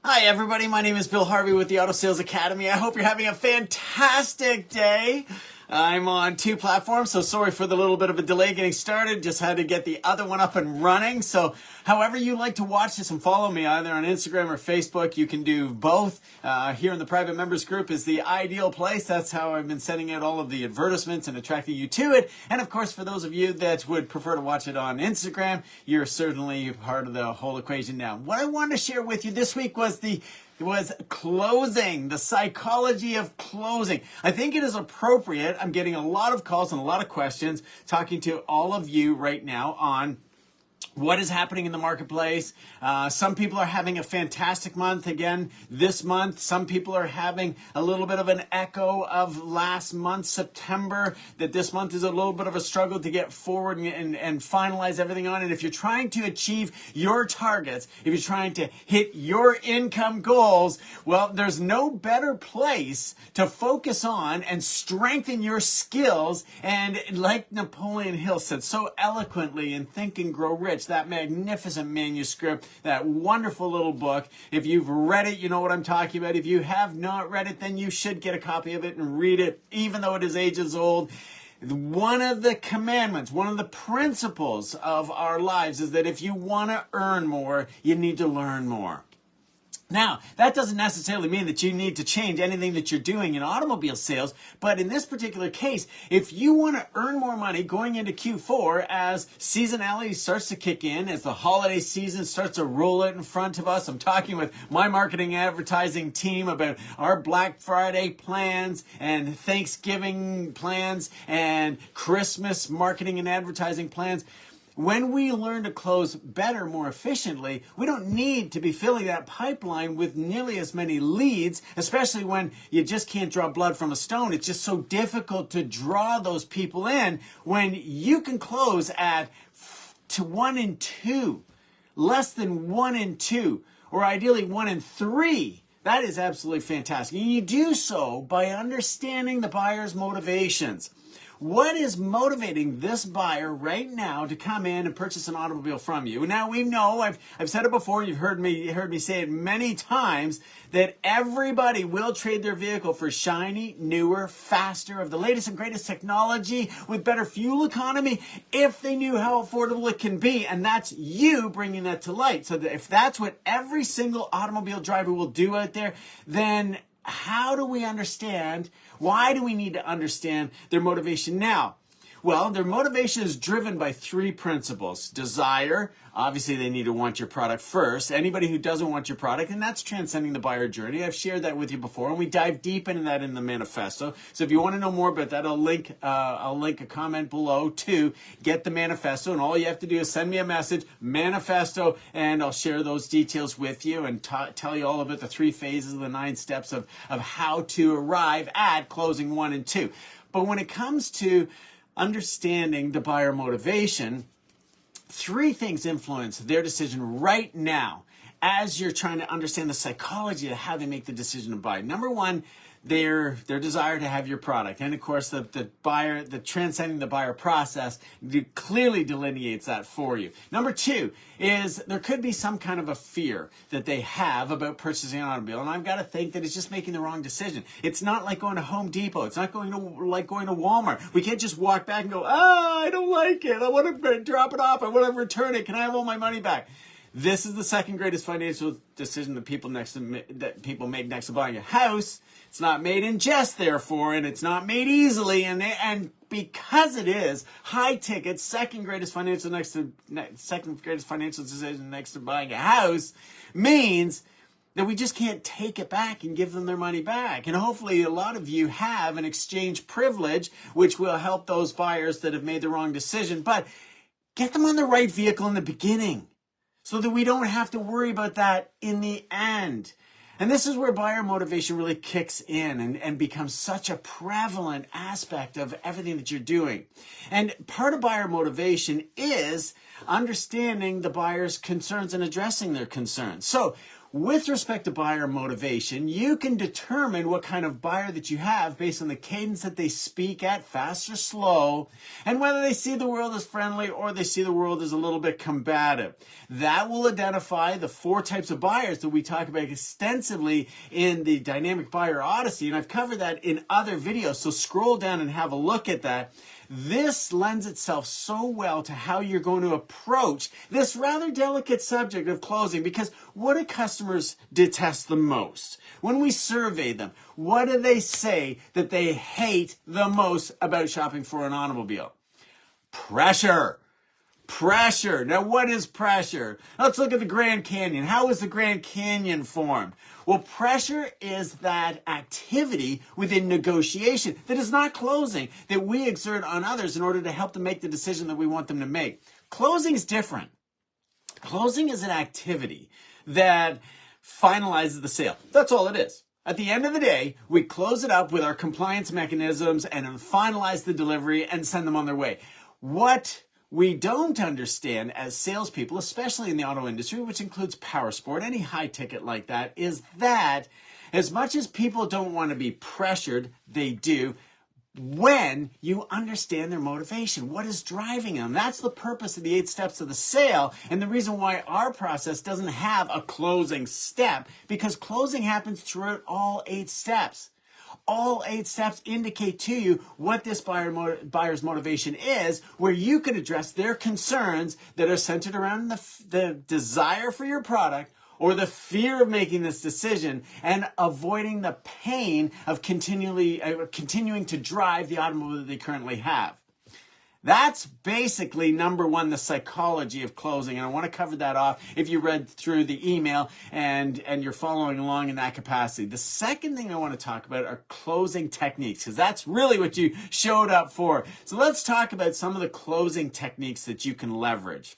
Hi everybody, my name is Bill Harvey with the Auto Sales Academy. I hope you're having a fantastic day. I'm on two platforms, so sorry for the little bit of a delay getting started. Just had to get the other one up and running. So however you like to watch this and follow me, either on Instagram or Facebook, you can do both. Here in the private members group is the ideal place. That's how I've been sending out all of the advertisements and attracting you to it. And of course, for those of you that would prefer to watch it on Instagram, you're certainly part of the whole equation now. What I wanted to share with you this week was closing, the psychology of closing. I think it is appropriate. I'm getting a lot of calls and a lot of questions talking to all of you right now on what is happening in the marketplace. Some people are having a fantastic month again this month. Some people are having a little bit of an echo of last month, September, that this month is a little bit of a struggle to get forward and finalize everything on it. If you're trying to achieve your targets, if you're trying to hit your income goals, well, there's no better place to focus on and strengthen your skills. And like Napoleon Hill said so eloquently in Think and Grow Rich, that magnificent manuscript, that wonderful little book. If you've read it, you know what I'm talking about. If you have not read it, then you should get a copy of it and read it, even though it is ages old. One of the commandments, one of the principles of our lives is that if you want to earn more, you need to learn more. Now, that doesn't necessarily mean that you need to change anything that you're doing in automobile sales, but in this particular case, if you want to earn more money going into Q4 as seasonality starts to kick in, as the holiday season starts to roll out in front of us, I'm talking with my marketing advertising team about our Black Friday plans and Thanksgiving plans and Christmas marketing and advertising plans. When we learn to close better, more efficiently, we don't need to be filling that pipeline with nearly as many leads, especially when you just can't draw blood from a stone. It's just so difficult to draw those people in when you can close at 1 in 2, less than 1 in 2, or ideally 1 in 3. That is absolutely fantastic. And you do so by understanding the buyer's motivations. What is motivating this buyer right now to come in and purchase an automobile from you? Now we know, I've said it before, you've heard me say it many times, that everybody will trade their vehicle for shiny, newer, faster, of the latest and greatest technology with better fuel economy if they knew how affordable it can be. And that's you bringing that to light. So that if that's what every single automobile driver will do out there, then how do we understand? Why do we need to understand their motivation now? Well, their motivation is driven by 3 principles. Desire, obviously they need to want your product first. Anybody who doesn't want your product, and that's transcending the buyer journey. I've shared that with you before, and we dive deep into that in the manifesto. So if you want to know more about that, I'll link a comment below to get the manifesto, and all you have to do is send me a message, manifesto, and I'll share those details with you and tell you all about the 3 phases of the 9 steps of how to arrive at closing 1 and 2. But when it comes to understanding the buyer motivation, 3 things influence their decision right now as you're trying to understand the psychology of how they make the decision to buy. Number 1, their desire to have your product. And of course, the transcending the buyer process clearly delineates that for you. Number 2 is there could be some kind of a fear that they have about purchasing an automobile. And I've got to think that it's just making the wrong decision. It's not like going to Home Depot. It's not like going to Walmart. We can't just walk back and go, I don't like it. I want to drop it off. I want to return it. Can I have all my money back? This is the second greatest financial decision that people make next to buying a house. It's not made in jest, therefore, and it's not made easily, and because it is high ticket, second greatest financial decision next to buying a house, means that we just can't take it back and give them their money back. And hopefully a lot of you have an exchange privilege, which will help those buyers that have made the wrong decision. But get them on the right vehicle in the beginning so that we don't have to worry about that in the end. And this is where buyer motivation really kicks in and becomes such a prevalent aspect of everything that you're doing. And part of buyer motivation is understanding the buyer's concerns and addressing their concerns. So with respect to buyer motivation, you can determine what kind of buyer that you have based on the cadence that they speak at, fast or slow, and whether they see the world as friendly or they see the world as a little bit combative. That will identify the 4 types of buyers that we talk about extensively in the Dynamic Buyer Odyssey, and I've covered that in other videos, so scroll down and have a look at that. This lends itself so well to how you're going to approach this rather delicate subject of closing, because what do customers detest the most? When we survey them, what do they say that they hate the most about shopping for an automobile? Pressure. Pressure. Now, what is pressure? Let's look at the Grand Canyon. How was the Grand Canyon formed? Well, pressure is that activity within negotiation that is not closing, that we exert on others in order to help them make the decision that we want them to make. Closing is different. Closing is an activity that finalizes the sale. That's all it is. At the end of the day, we close it up with our compliance mechanisms and finalize the delivery and send them on their way. What we don't understand as salespeople, especially in the auto industry, which includes power sport, any high ticket like that, is that as much as people don't want to be pressured, they do, when you understand their motivation. What is driving them? That's the purpose of the 8 steps of the sale, and the reason why our process doesn't have a closing step, because closing happens throughout all 8 steps. All 8 steps indicate to you what this buyer's motivation is, where you can address their concerns that are centered around the desire for your product or the fear of making this decision and avoiding the pain of continuing to drive the automobile that they currently have. That's basically number 1, the psychology of closing. And I want to cover that off if you read through the email and you're following along in that capacity. The second thing I want to talk about are closing techniques, because that's really what you showed up for. So let's talk about some of the closing techniques that you can leverage.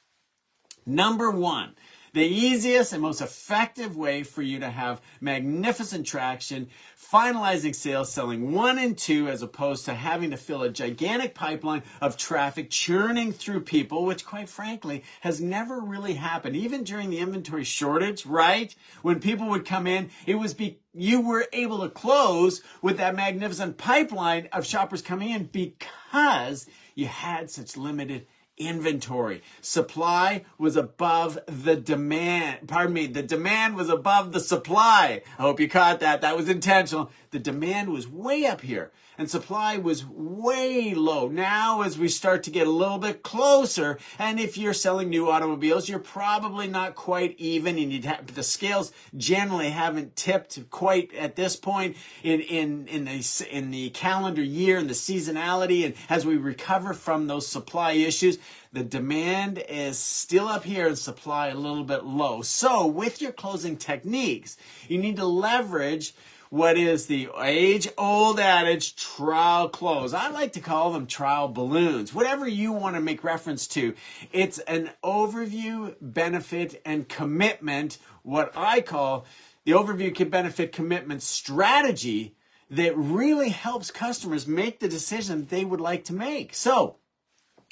Number 1, the easiest and most effective way for you to have magnificent traction, finalizing sales, selling 1 and 2, as opposed to having to fill a gigantic pipeline of traffic churning through people, which quite frankly has never really happened. Even during the inventory shortage, right? When people would come in, you were able to close with that magnificent pipeline of shoppers coming in because you had such limited inventory. Supply was above the demand. The demand was above the supply. I hope you caught that. That was intentional. The demand was way up here and supply was way low. Now, as we start to get a little bit closer, and if you're selling new automobiles, you're probably not quite even, and the scales generally haven't tipped quite at this point in the calendar year and the seasonality, and as we recover from those supply issues, the demand is still up here and supply a little bit low. So with your closing techniques, you need to leverage what is the age-old adage, trial close. I like to call them trial balloons. Whatever you want to make reference to. It's an overview, benefit, and commitment, what I call the overview, benefit, commitment strategy that really helps customers make the decision they would like to make. So,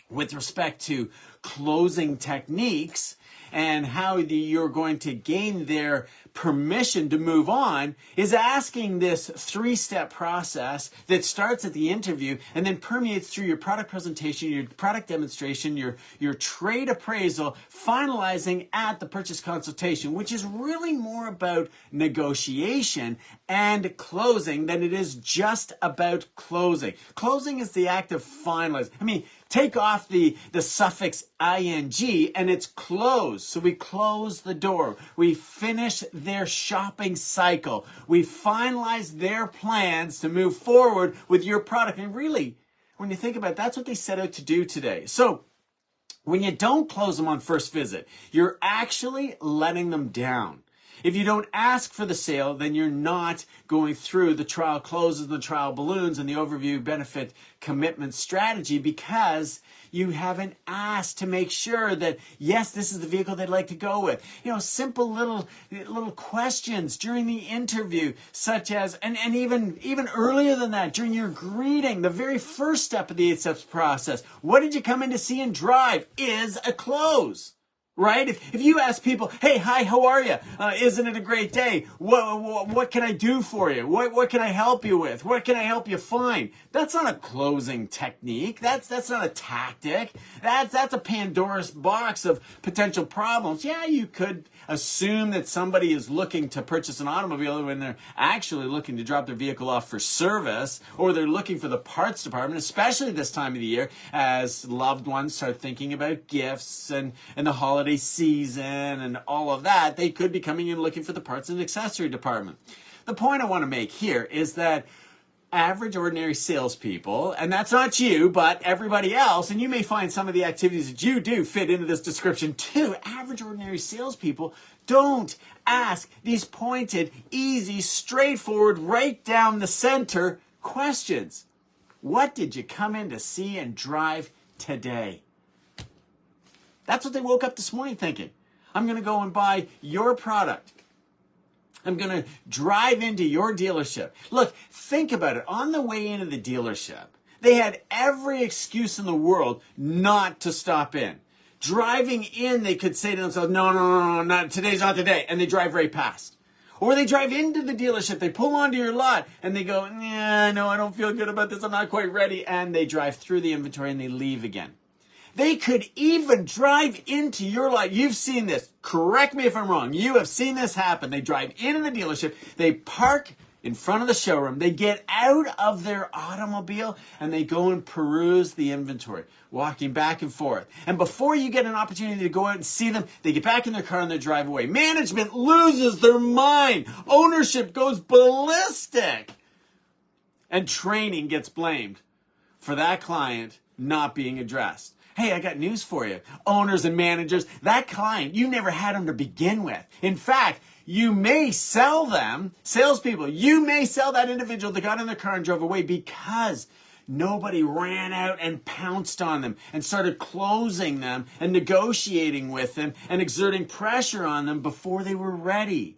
with respect to closing techniques and how you're going to gain their permission to move on, is asking this 3-step process that starts at the interview and then permeates through your product presentation, your product demonstration, your trade appraisal, finalizing at the purchase consultation, which is really more about negotiation and closing than it is just about closing. Closing is the act of finalizing. Take off the suffix ing and it's closed. So we close the door. We finish their shopping cycle. We finalize their plans to move forward with your product. And really, when you think about it, that's what they set out to do today. So when you don't close them on first visit, you're actually letting them down. If you don't ask for the sale, then you're not going through the trial closes, the trial balloons, and the overview, benefit, commitment strategy, because you haven't asked to make sure that, yes, this is the vehicle they'd like to go with. Simple little questions during the interview, such as, and even earlier than that, during your greeting, the very first step of the 8 steps process. What did you come in to see and drive is a close. Right? If you ask people, hey, hi, how are you? Isn't it a great day? What can I do for you? What can I help you with? What can I help you find? That's not a closing technique. That's not a tactic. That's a Pandora's box of potential problems. Yeah, you could assume that somebody is looking to purchase an automobile when they're actually looking to drop their vehicle off for service, or they're looking for the parts department, especially this time of the year as loved ones start thinking about gifts and the holiday season and all of that. They could be coming in looking for the parts and accessory department. The point I want to make here is that average ordinary salespeople, and that's not you, but everybody else, and you may find some of the activities that you do fit into this description too. Average ordinary salespeople don't ask these pointed, easy, straightforward, right down the center questions. What did you come in to see and drive today? That's what they woke up this morning thinking. I'm going to go and buy your product. I'm going to drive into your dealership. Look, think about it. On the way into the dealership, they had every excuse in the world not to stop in. Driving in, they could say to themselves, no, today's not the day. And they drive right past. Or they drive into the dealership, they pull onto your lot, and they go, no, I don't feel good about this, I'm not quite ready. And they drive through the inventory and they leave again. They could even drive into your lot. You've seen this. Correct me if I'm wrong. You have seen this happen. They drive into the dealership. They park in front of the showroom. They get out of their automobile and they go and peruse the inventory, walking back and forth. And before you get an opportunity to go out and see them, they get back in their car and they drive away. Management loses their mind. Ownership goes ballistic. And training gets blamed for that client not being addressed. Hey, I got news for you. Owners and managers, that client, you never had them to begin with. In fact, you may sell them, salespeople, you may sell that individual that got in their car and drove away because nobody ran out and pounced on them and started closing them and negotiating with them and exerting pressure on them before they were ready.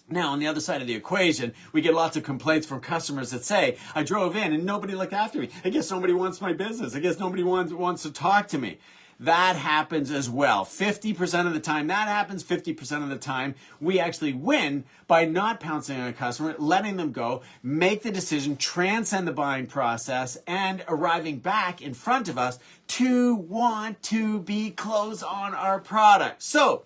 Now, on the other side of the equation, we get lots of complaints from customers that say, I drove in and nobody looked after me. I guess nobody wants my business. I guess nobody wants to talk to me. That happens as well. 50% of the time that happens, 50% of the time we actually win by not pouncing on a customer, letting them go, make the decision, transcend the buying process, and arriving back in front of us to want to be closed on our product. So,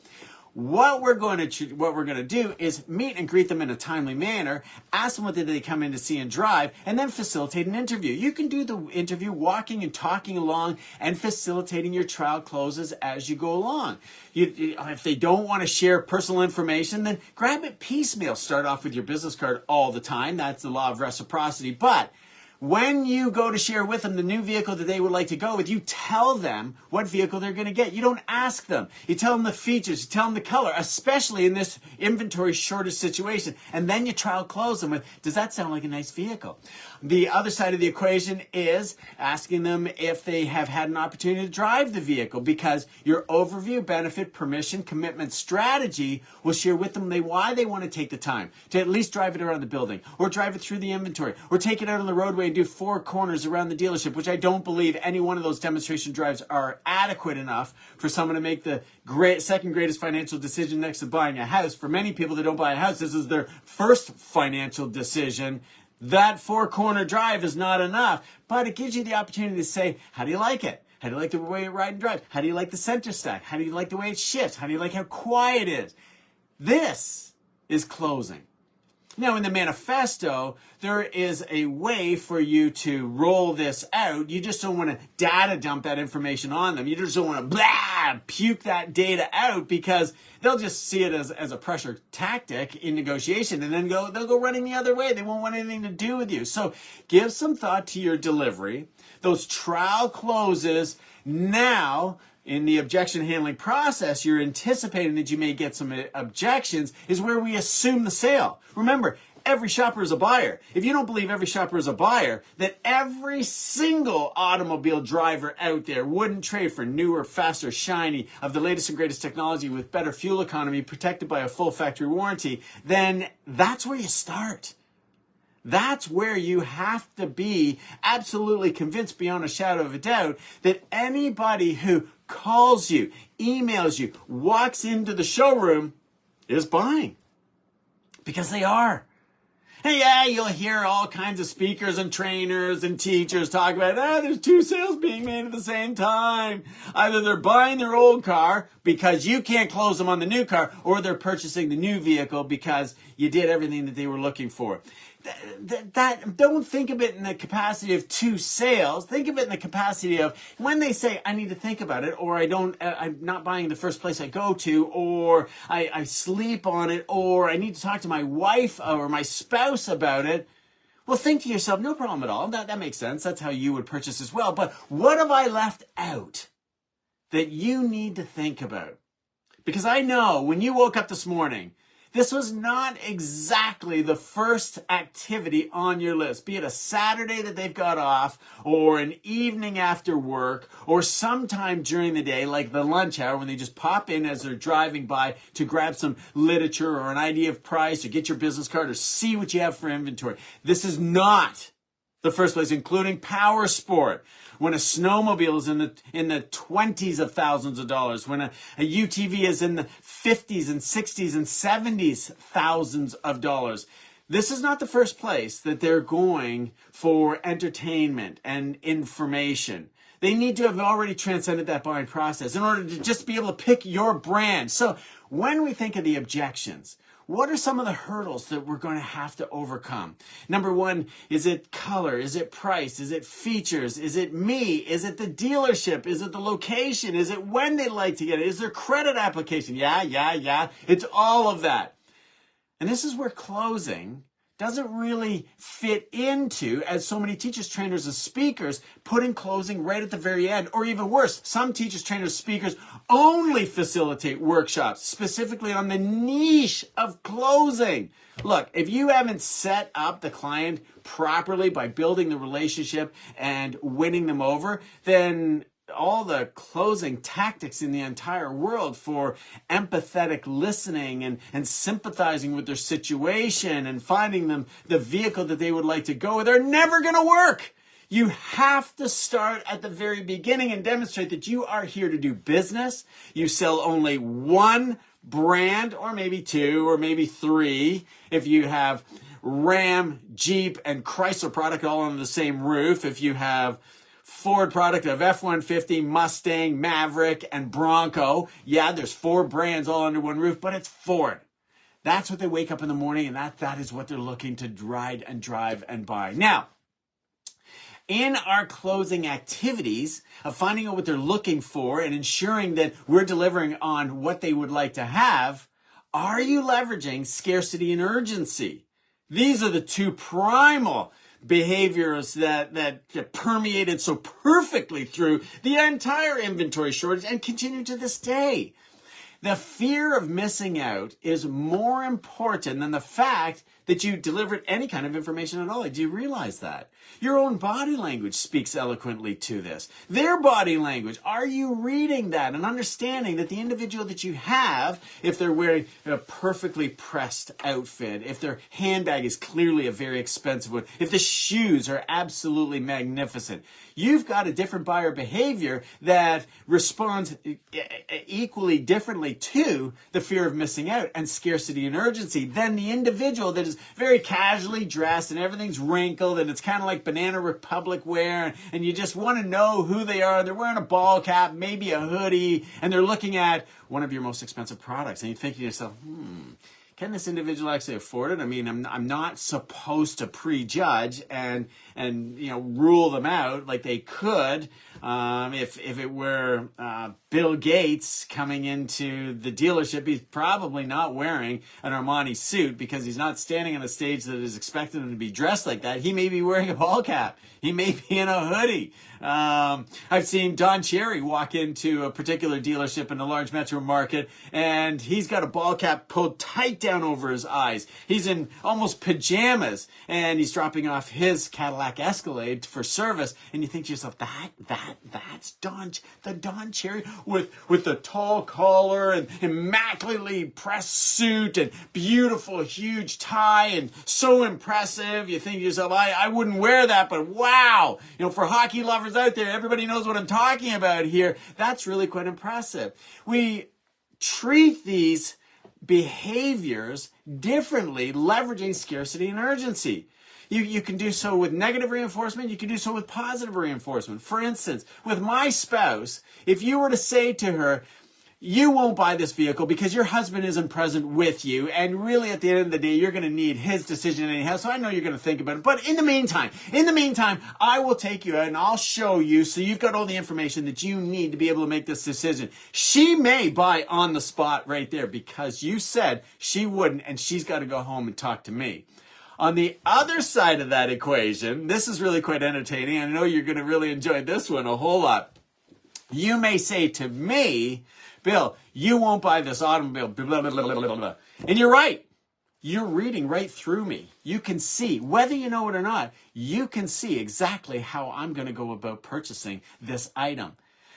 what we're going to do is meet and greet them in a timely manner, ask them what did they come in to see and drive, and then facilitate an interview. You can do the interview walking and talking along and facilitating your trial closes as you go along. If they don't want to share personal information, then grab it piecemeal. Start off with your business card all the time. That's the law of reciprocity. But when you go to share with them the new vehicle that they would like to go with, you tell them what vehicle they're going to get. You don't ask them. You tell them the features. You tell them the color, especially in this inventory shortage situation. And then you trial close them with, does that sound like a nice vehicle? The other side of the equation is asking them if they have had an opportunity to drive the vehicle, because your overview, benefit, permission, commitment strategy will share with them why they want to take the time to at least drive it around the building, or drive it through the inventory, or take it out on the roadway and do 4 corners around the dealership, which I don't believe any one of those demonstration drives are adequate enough for someone to make the second greatest financial decision next to buying a house. For many people that don't buy a house, this is their first financial decision. That 4-corner drive is not enough, but it gives you the opportunity to say, how do you like it? How do you like the way it ride and drive? How do you like the center stack? How do you like the way it shifts? How do you like how quiet it is? This is closing. Now, in the manifesto, there is a way for you to roll this out. You just don't want to data dump that information on them. You just don't want to puke that data out, because they'll just see it as a pressure tactic in negotiation, and then they'll go running the other way. They won't want anything to do with you. So give some thought to your delivery. Those trial closes now. In the objection handling process, you're anticipating that you may get some objections, is where we assume the sale. Remember, every shopper is a buyer. If you don't believe every shopper is a buyer, that every single automobile driver out there wouldn't trade for newer, faster, shiny, of the latest and greatest technology with better fuel economy, protected by a full factory warranty, then that's where you start. That's where you have to be absolutely convinced beyond a shadow of a doubt that anybody who calls you, emails you, walks into the showroom, is buying. Because they are. And yeah, you'll hear all kinds of speakers and trainers and teachers talk about, there's two sales being made at the same time. Either they're buying their old car because you can't close them on the new car, or they're purchasing the new vehicle because you did everything that they were looking for. Don't think of it in the capacity of two sales. Think of it in the capacity of when they say, I need to think about it, or I'm not buying the first place I go to, or I sleep on it, or I need to talk to my wife or my spouse about it. Well, think to yourself, no problem at all. That makes sense. That's how you would purchase as well. But what have I left out that you need to think about? Because I know when you woke up this morning, this was not exactly the first activity on your list, be it a Saturday that they've got off, or an evening after work, or sometime during the day, like the lunch hour, when they just pop in as they're driving by to grab some literature or an idea of price, or get your business card, or see what you have for inventory. This is not the first place, including power sport. When a snowmobile is in the 20s of thousands of dollars, when a UTV is in the 50s and 60s and 70s thousands of dollars. This is not the first place that they're going for entertainment and information. They need to have already transcended that buying process in order to just be able to pick your brand. So when we think of the objections, what are some of the hurdles that we're going to have to overcome? Number one, is it color? Is it price? Is it features? Is it me? Is it the dealership? Is it the location? Is it when they like to get it? Is there credit application? Yeah. It's all of that. And this is where closing doesn't really fit into, as so many teachers, trainers, and speakers putting closing right at the very end. Or even worse, some teachers, trainers, speakers only facilitate workshops specifically on the niche of closing. Look, if you haven't set up the client properly by building the relationship and winning them over, then all the closing tactics in the entire world for empathetic listening and sympathizing with their situation and finding them the vehicle that they would like to go with are never going to work. You have to start at the very beginning and demonstrate that you are here to do business. You sell only one brand, or maybe two, or maybe three. If you have Ram, Jeep, and Chrysler product all under the same roof, if you have Ford product of F-150, Mustang, Maverick, and Bronco. Yeah, there's four brands all under one roof, but it's Ford. That's what they wake up in the morning, and that is what they're looking to ride and drive and buy. Now, in our closing activities of finding out what they're looking for and ensuring that we're delivering on what they would like to have, are you leveraging scarcity and urgency? These are the two primal behaviors that permeated so perfectly through the entire inventory shortage and continue to this day. The fear of missing out is more important than the fact that you delivered any kind of information at all. Do you realize that? Your own body language speaks eloquently to this. Their body language, are you reading that and understanding that the individual that you have, if they're wearing a perfectly pressed outfit, if their handbag is clearly a very expensive one, if the shoes are absolutely magnificent, you've got a different buyer behavior that responds equally differently to the fear of missing out and scarcity and urgency than the individual that is very casually dressed and everything's wrinkled and it's kind of like Banana Republic wear, and you just want to know who they are. They're wearing a ball cap, maybe a hoodie, and they're looking at one of your most expensive products, and you're thinking to yourself, can this individual actually afford it? I mean, I'm not supposed to prejudge and rule them out like they could if it were Bill Gates coming into the dealership. He's probably not wearing an Armani suit because he's not standing on a stage that is expecting him to be dressed like that. He may be wearing a ball cap. He may be in a hoodie. I've seen Don Cherry walk into a particular dealership in a large metro market, and he's got a ball cap pulled tight down over his eyes. He's in almost pajamas, and he's dropping off his Cadillac Escalade for service, and you think to yourself, that That's the Don Cherry with the tall collar and immaculately pressed suit and beautiful huge tie and so impressive. You think to yourself, I wouldn't wear that, but wow, for hockey lovers out there, everybody knows what I'm talking about here. That's really quite impressive. We treat these behaviors differently, leveraging scarcity and urgency. You can do so with negative reinforcement. You can do so with positive reinforcement. For instance, with my spouse, if you were to say to her, you won't buy this vehicle because your husband isn't present with you, and really at the end of the day, you're going to need his decision anyhow, so I know you're going to think about it. But in the meantime, I will take you out and I'll show you so you've got all the information that you need to be able to make this decision. She may buy on the spot right there because you said she wouldn't, and she's got to go home and talk to me. On the other side of that equation, this is really quite entertaining. I know you're going to really enjoy this one a whole lot. You may say to me, Bill, you won't buy this automobile, blah, blah, blah, blah, blah, blah. And you're right. You're reading right through me. You can see, whether you know it or not, you can see exactly how I'm going to go about purchasing this item.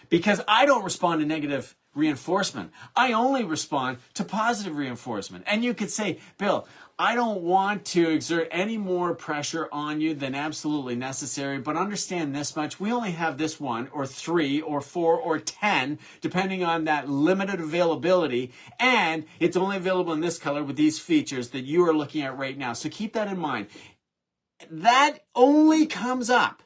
Because I don't respond to negative reinforcement. I only respond to positive reinforcement. And you could say, Bill, I don't want to exert any more pressure on you than absolutely necessary, but understand this much. We only have this 1 or 3 or 4 or 10, depending on that limited availability. And it's only available in this color with these features that you are looking at right now. So keep that in mind. That only comes up.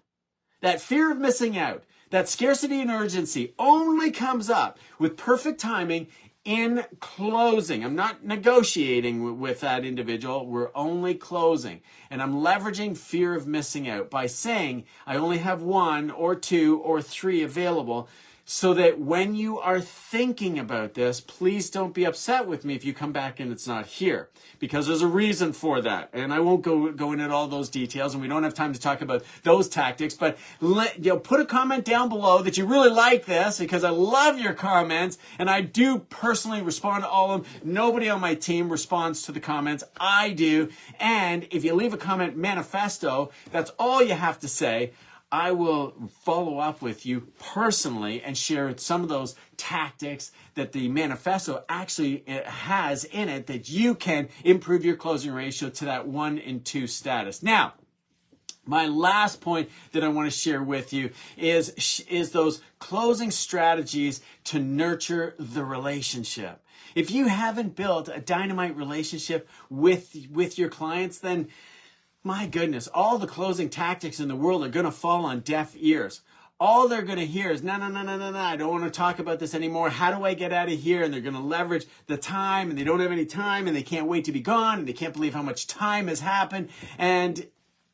That fear of missing out, that scarcity and urgency only comes up with perfect timing in closing. I'm not negotiating with that individual. We're only closing. And I'm leveraging fear of missing out by saying I only have 1 or 2 or 3 available, so that when you are thinking about this, please don't be upset with me if you come back and it's not here, because there's a reason for that. And I won't go into all those details, and we don't have time to talk about those tactics, but put a comment down below that you really like this, because I love your comments, and I do personally respond to all of them. Nobody on my team responds to the comments. I do. And if you leave a comment manifesto, that's all you have to say. I will follow up with you personally and share some of those tactics that the manifesto actually has in it that you can improve your closing ratio to that 1 and 2 status. Now, my last point that I want to share with you is those closing strategies to nurture the relationship. If you haven't built a dynamite relationship with your clients, then my goodness, all the closing tactics in the world are going to fall on deaf ears. All they're going to hear is, no, I don't want to talk about this anymore. How do I get out of here? And they're going to leverage the time, and they don't have any time, and they can't wait to be gone, and they can't believe how much time has happened. And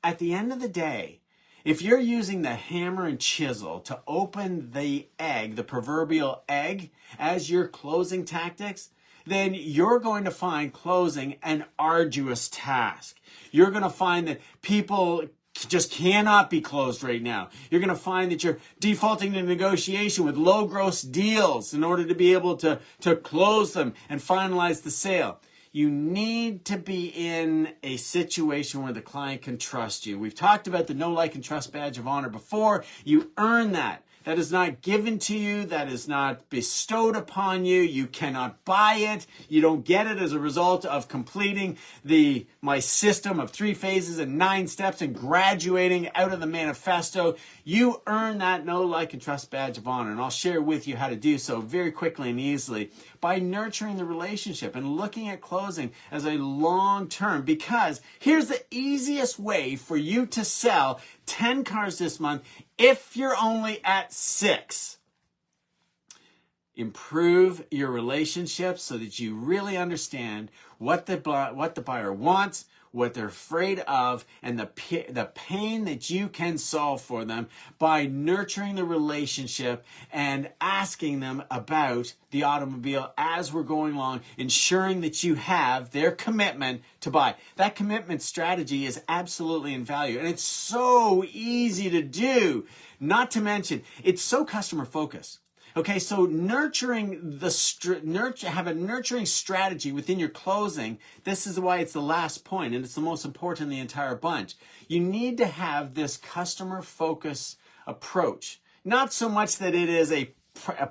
at the end of the day, if you're using the hammer and chisel to open the egg, the proverbial egg, as your closing tactics, then you're going to find closing an arduous task. You're going to find that people just cannot be closed right now. You're going to find that you're defaulting to negotiation with low gross deals in order to be able to close them and finalize the sale. You need to be in a situation where the client can trust you. We've talked about the know, like, and trust badge of honor before. You earn that. That is not given to you. That is not bestowed upon you. You cannot buy it. You don't get it as a result of completing my system of 3 phases and 9 steps and graduating out of the manifesto. You earn that know, like, and trust badge of honor. And I'll share with you how to do so very quickly and easily by nurturing the relationship and looking at closing as a long term. Because here's the easiest way for you to sell 10 cars this month if you're only at 6. Improve your relationship so that you really understand what the buyer wants, what they're afraid of, and the pain that you can solve for them by nurturing the relationship and asking them about the automobile as we're going along, ensuring that you have their commitment to buy. That commitment strategy is absolutely in value, and it's so easy to do, not to mention it's so customer focused. Okay, so have a nurturing strategy within your closing. This is why it's the last point, and it's the most important in the entire bunch. You need to have this customer focus approach. Not so much that it is a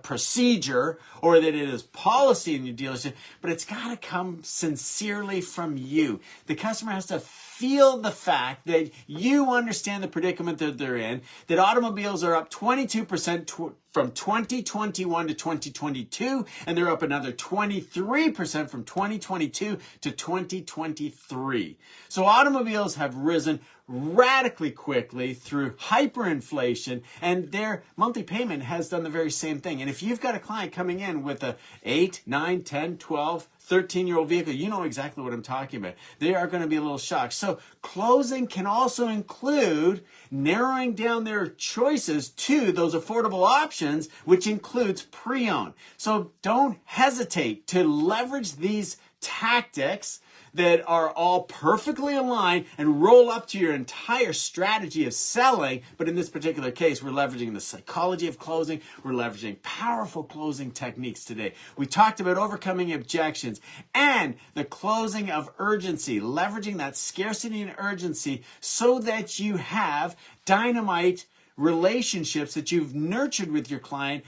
procedure or that it is policy in your dealership, but it's got to come sincerely from you. The customer has to feel the fact that you understand the predicament that they're in, that automobiles are up 22% from 2021 to 2022, and they're up another 23% from 2022 to 2023. So automobiles have risen radically quickly through hyperinflation, and their monthly payment has done the very same thing. And if you've got a client coming in with a 8, 9, 10, 12, 13-year-old vehicle, you know exactly what I'm talking about. They are going to be a little shocked. So closing can also include narrowing down their choices to those affordable options, which includes pre-owned. So don't hesitate to leverage these tactics that are all perfectly aligned and roll up to your entire strategy of selling. But in this particular case, we're leveraging the psychology of closing. We're leveraging powerful closing techniques today. We talked about overcoming objections and the closing of urgency, leveraging that scarcity and urgency so that you have dynamite relationships that you've nurtured with your client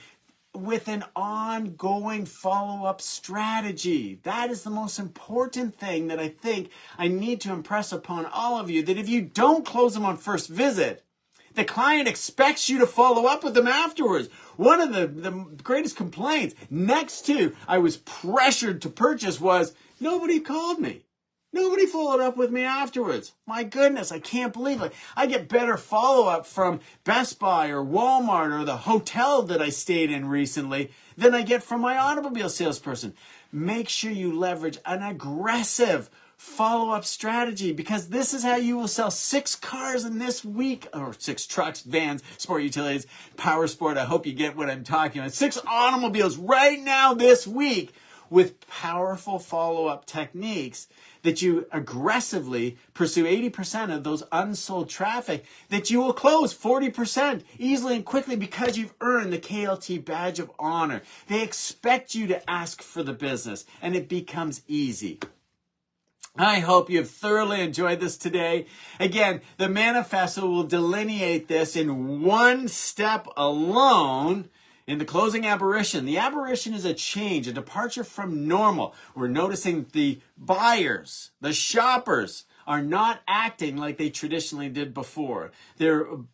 with an ongoing follow-up strategy. That is the most important thing that I think I need to impress upon all of you, that if you don't close them on first visit, the client expects you to follow up with them afterwards. One of the greatest complaints next to I was pressured to purchase was nobody called me. Nobody followed up with me afterwards. My goodness, I can't believe it. I get better follow-up from Best Buy or Walmart or the hotel that I stayed in recently than I get from my automobile salesperson. Make sure you leverage an aggressive follow-up strategy, because this is how you will sell 6 cars in this week, or 6 trucks, vans, sport utilities, power sport. I hope you get what I'm talking about. 6 automobiles right now this week with powerful follow-up techniques that you aggressively pursue 80% of those unsold traffic, that you will close 40% easily and quickly because you've earned the KLT badge of honor. They expect you to ask for the business, and it becomes easy. I hope you've thoroughly enjoyed this today. Again, the manifesto will delineate this in one step alone. In the closing aberration, the aberration is a change, a departure from normal. We're noticing the buyers, the shoppers, are not acting like they traditionally did before.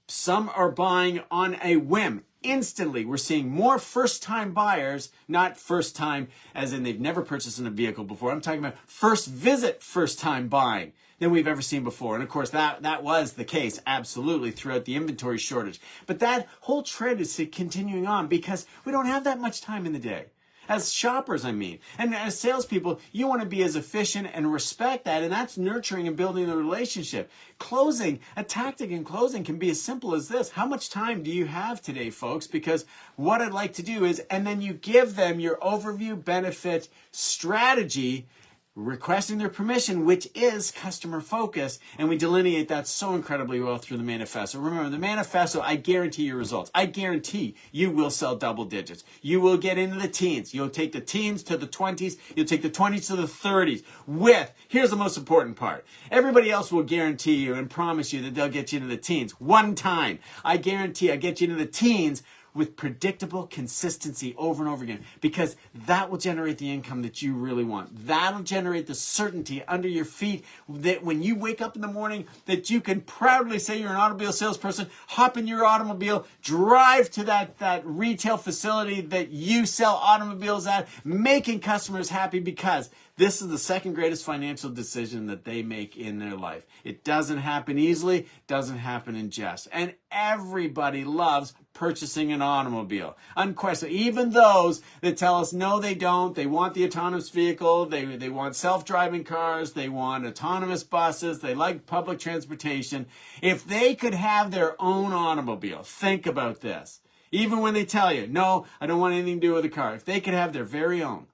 Some are buying on a whim. Instantly, we're seeing more first-time buyers, not first-time as in they've never purchased a vehicle before. I'm talking about first visit, first-time buying than we've ever seen before. And of course, that was the case absolutely throughout the inventory shortage. But that whole trend is continuing on because we don't have that much time in the day. As shoppers, I mean. And as salespeople, you want to be as efficient and respect that, and that's nurturing and building the relationship. Closing, a tactic in closing can be as simple as this. How much time do you have today, folks? Because what I'd like to do is, and then you give them your overview benefit strategy, requesting their permission, which is customer focus, and we delineate that so incredibly well through the manifesto. Remember, the manifesto, I guarantee your results. I guarantee you will sell double digits. You will get into the teens. You'll take the teens to the 20s. You'll take the 20s to the 30s with, here's the most important part. Everybody else will guarantee you and promise you that they'll get you into the teens. One time, I guarantee I get you into the teens with predictable consistency over and over again, because that will generate the income that you really want. That'll generate the certainty under your feet that when you wake up in the morning, that you can proudly say you're an automobile salesperson, hop in your automobile, drive to that retail facility that you sell automobiles at, making customers happy, because this is the second greatest financial decision that they make in their life. It doesn't happen easily, doesn't happen in jest. And everybody loves purchasing an automobile. Unquestionably. Even those that tell us, no, they don't. They want the autonomous vehicle. They want self-driving cars. They want autonomous buses. They like public transportation. If they could have their own automobile, think about this. Even when they tell you, no, I don't want anything to do with the car. If they could have their very own,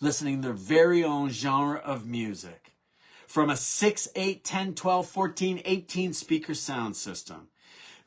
listening to their very own genre of music from a 6, 8, 10, 12, 14, 18 speaker sound system,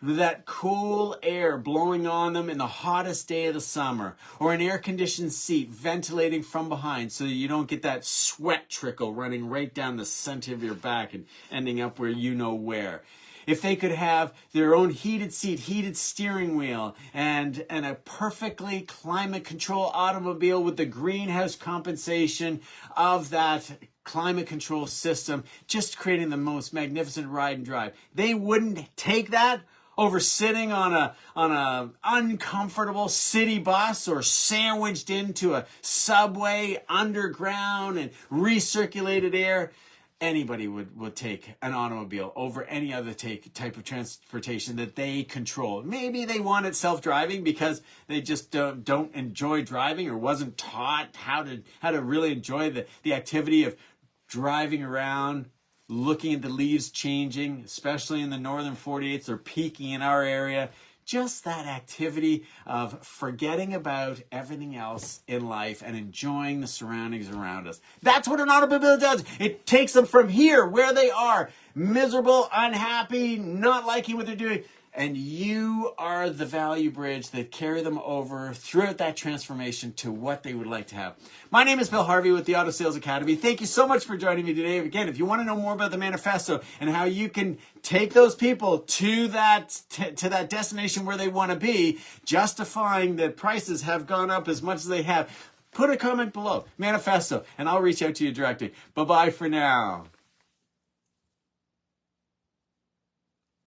that cool air blowing on them in the hottest day of the summer, or an air-conditioned seat ventilating from behind so that you don't get that sweat trickle running right down the center of your back and ending up where you know where. if they could have their own heated seat, heated steering wheel, and a perfectly climate control automobile with the greenhouse compensation of that climate control system, just creating the most magnificent ride and drive. They wouldn't take that over sitting on a uncomfortable city bus or sandwiched into a subway underground and recirculated air. Anybody would take an automobile over any other type of transportation that they control. Maybe they wanted self-driving because they just don't enjoy driving or wasn't taught how to really enjoy the activity of driving around, looking at the leaves changing, especially in the northern 48s. They're peaking in our area. Just that activity of forgetting about everything else in life and enjoying the surroundings around us. That's what an automobile does. It takes them from here, where they are, miserable, unhappy, not liking what they're doing, and you are the value bridge that carry them over throughout that transformation to what they would like to have. My name is Bill Harvey with the Auto Sales Academy. Thank you so much for joining me today. Again, if you want to know more about the manifesto and how you can take those people to that destination where they want to be, justifying that prices have gone up as much as they have, put a comment below, manifesto, and I'll reach out to you directly. Bye-bye for now.